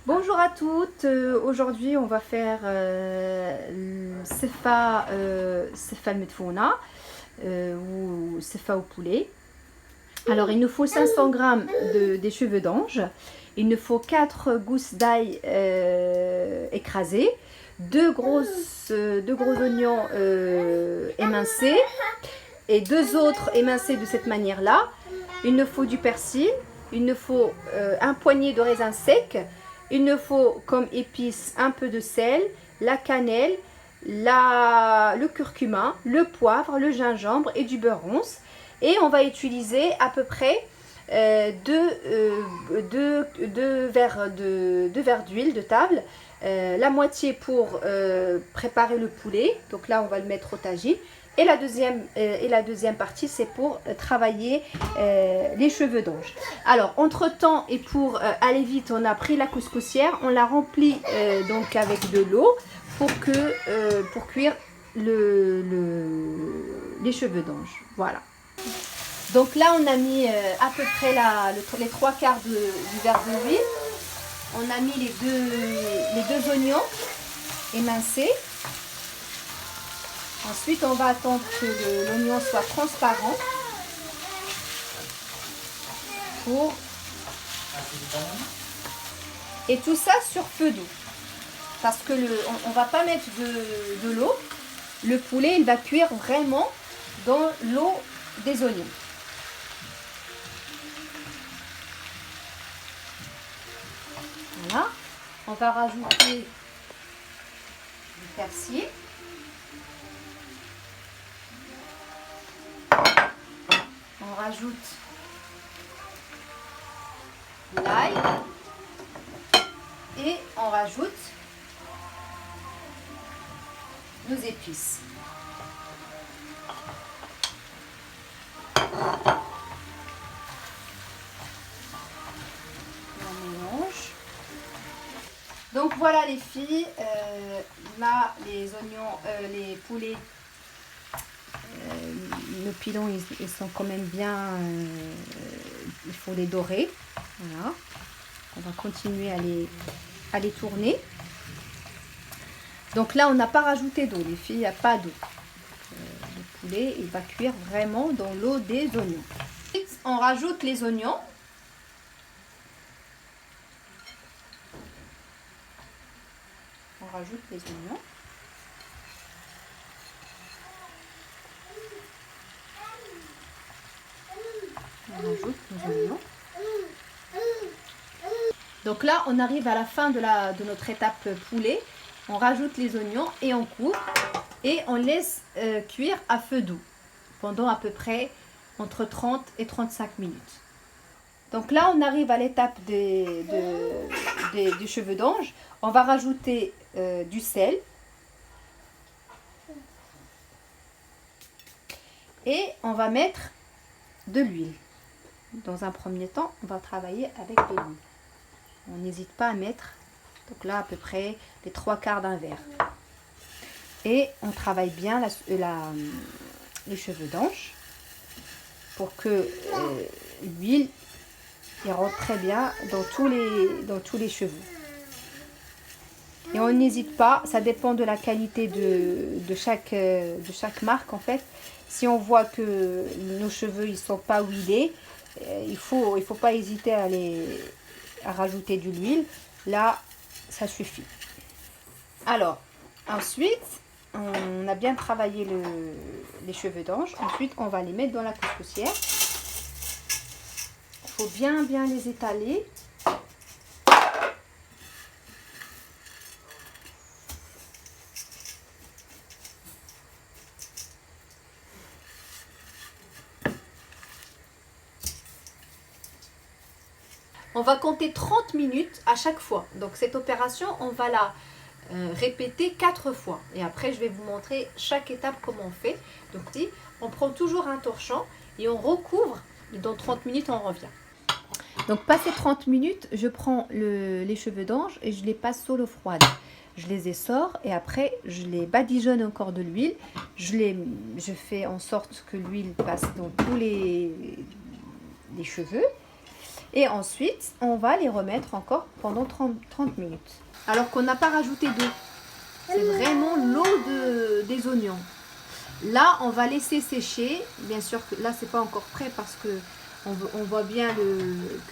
Bonjour à toutes, aujourd'hui on va faire Sefa Medfouna ou Sefa au poulet. Alors il nous faut 500 g des cheveux d'ange, il nous faut 4 gousses d'ail écrasées, 2 gros oignons émincés et 2 autres émincés de cette manière là. Il nous faut du persil, il nous faut un poignet de raisin sec. Il nous faut comme épices un peu de sel, la cannelle, le curcuma, le poivre, le gingembre et du beurre ronce. Et on va utiliser à peu près 2 verres d'huile de table, la moitié pour préparer le poulet. Donc là, on va le mettre au tagine. Et la deuxième partie, c'est pour travailler les cheveux d'ange. Alors, entre-temps, et pour aller vite, on a pris la couscoussière, on l'a remplie donc avec de l'eau pour cuire les cheveux d'ange. Voilà. Donc là, on a mis à peu près les 3/4 du verre d'huile. On a mis les deux oignons émincés. Ensuite, on va attendre que l'oignon soit transparent et tout ça sur feu doux. Parce que on va pas mettre de l'eau. Le poulet, il va cuire vraiment dans l'eau des oignons. Voilà. On va rajouter du persil. On rajoute l'ail et on rajoute nos épices. On mélange. Donc voilà les filles, là les oignons, les poulets, le pilon ils sont quand même bien, il faut les dorer. Voilà. On va continuer à les tourner. Donc là on n'a pas rajouté d'eau les filles, il n'y a pas d'eau. Le poulet il va cuire vraiment dans l'eau des oignons. Ensuite, on rajoute les oignons. On rajoute les oignons. On rajoute nos oignons. Donc là, on arrive à la fin de notre étape poulet. On rajoute les oignons et on coupe. Et on laisse cuire à feu doux pendant à peu près entre 30 et 35 minutes. Donc là, on arrive à l'étape des cheveux d'ange. On va rajouter du sel. Et on va mettre de l'huile. Dans un premier temps, on va travailler avec de l'huile. On n'hésite pas à mettre, donc là à peu près les 3/4 d'un verre. Et on travaille bien les cheveux d'ange pour que l'huile rentre très bien dans tous les cheveux. Et on n'hésite pas, ça dépend de la qualité de chaque marque en fait. Si on voit que nos cheveux ils sont pas huilés, il faut pas hésiter à rajouter de l'huile. Là, ça suffit. Alors, ensuite, on a bien travaillé les cheveux d'ange. Ensuite, on va les mettre dans la couscoussière. Il faut bien les étaler. On va compter 30 minutes à chaque fois. Donc cette opération, on va la répéter 4 fois. Et après, je vais vous montrer chaque étape comment on fait. Donc on prend toujours un torchon et on recouvre. Et dans 30 minutes, on revient. Donc passé 30 minutes, je prends les cheveux d'ange et je les passe sous l'eau froide. Je les essore et après, je les badigeonne encore de l'huile. Je fais en sorte que l'huile passe dans tous les cheveux. Et ensuite, on va les remettre encore pendant 30 minutes. Alors qu'on n'a pas rajouté d'eau. C'est vraiment l'eau des oignons. Là, on va laisser sécher. Bien sûr que là, c'est pas encore prêt parce que on voit bien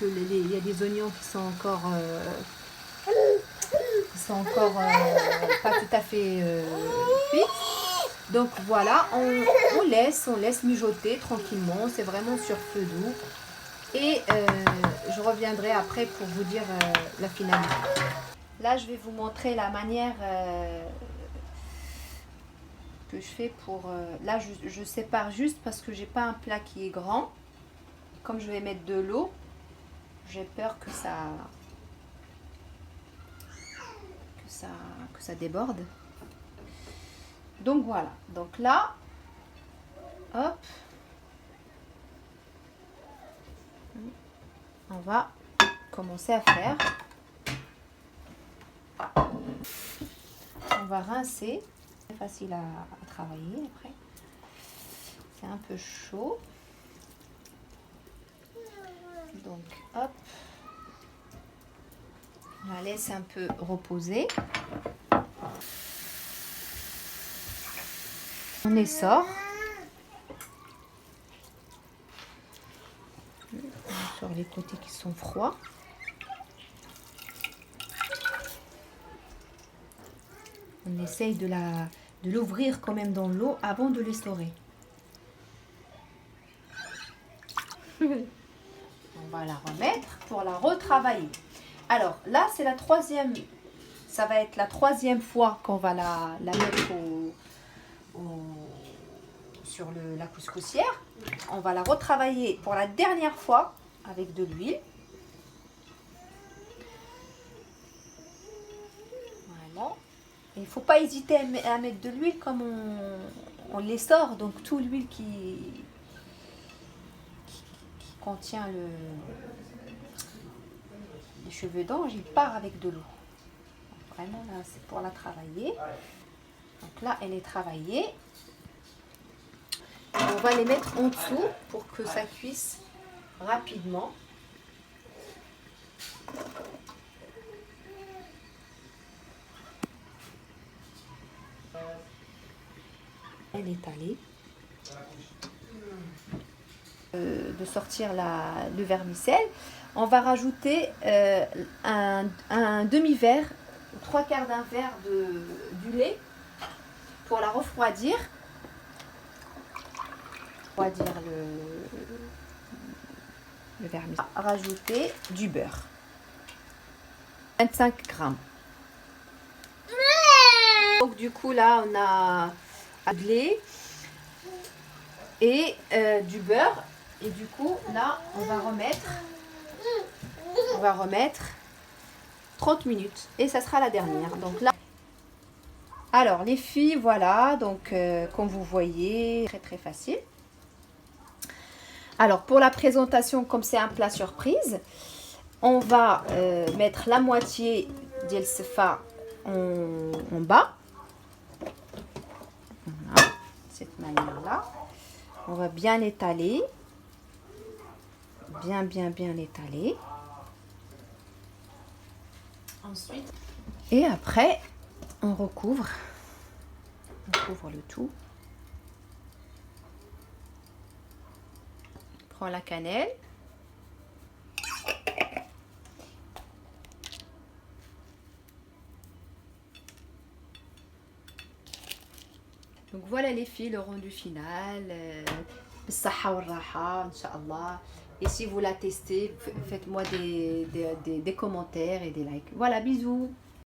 il y a des oignons qui sont encore pas tout à fait cuits. Donc voilà, on laisse mijoter tranquillement. C'est vraiment sur feu doux. Et je reviendrai après pour vous dire la finalité. Là, je vais vous montrer la manière que je fais pour... là, je sépare juste parce que j'ai pas un plat qui est grand. Comme je vais mettre de l'eau, j'ai peur que ça déborde. Donc voilà. Donc là, hop. On va commencer à faire. On va rincer. C'est facile à travailler après. C'est un peu chaud. Donc hop. On la laisse un peu reposer. On essore. Sur les côtés qui sont froids. On essaye de l'ouvrir quand même dans l'eau avant de l'essorer. On va la remettre pour la retravailler. Alors là, c'est la troisième. Ça va être la troisième fois qu'on va la mettre sur la couscoussière. On va la retravailler pour la dernière fois avec de l'huile. Voilà. Il ne faut pas hésiter à mettre de l'huile comme on les sort. Donc tout l'huile qui contient les cheveux d'ange, il part avec de l'eau. Vraiment là, c'est pour la travailler. Donc là, elle est travaillée. On va les mettre en dessous pour que ça cuise rapidement. Elle est allée. De sortir le vermicelle. On va rajouter un demi-verre, 3/4 d'un verre du lait pour la refroidir. Refroidir le vermicelle. Rajouter du beurre. 25 grammes. Donc du coup là on a du lait et du beurre. Et du coup là on va remettre 30 minutes et ça sera la dernière. Donc là, alors les filles, voilà, donc comme vous voyez, très facile. Alors pour la présentation, comme c'est un plat surprise, on va mettre la moitié d'El Sefa en bas. Voilà, de cette manière-là. On va bien l'étaler. Bien l'étaler. Ensuite. Et après, on recouvre. On couvre le tout. On prend la cannelle. Donc voilà les filles, le rendu final. Bissaha wa raha, Inch'Allah. Et si vous la testez, faites-moi des commentaires et des likes. Voilà, bisous.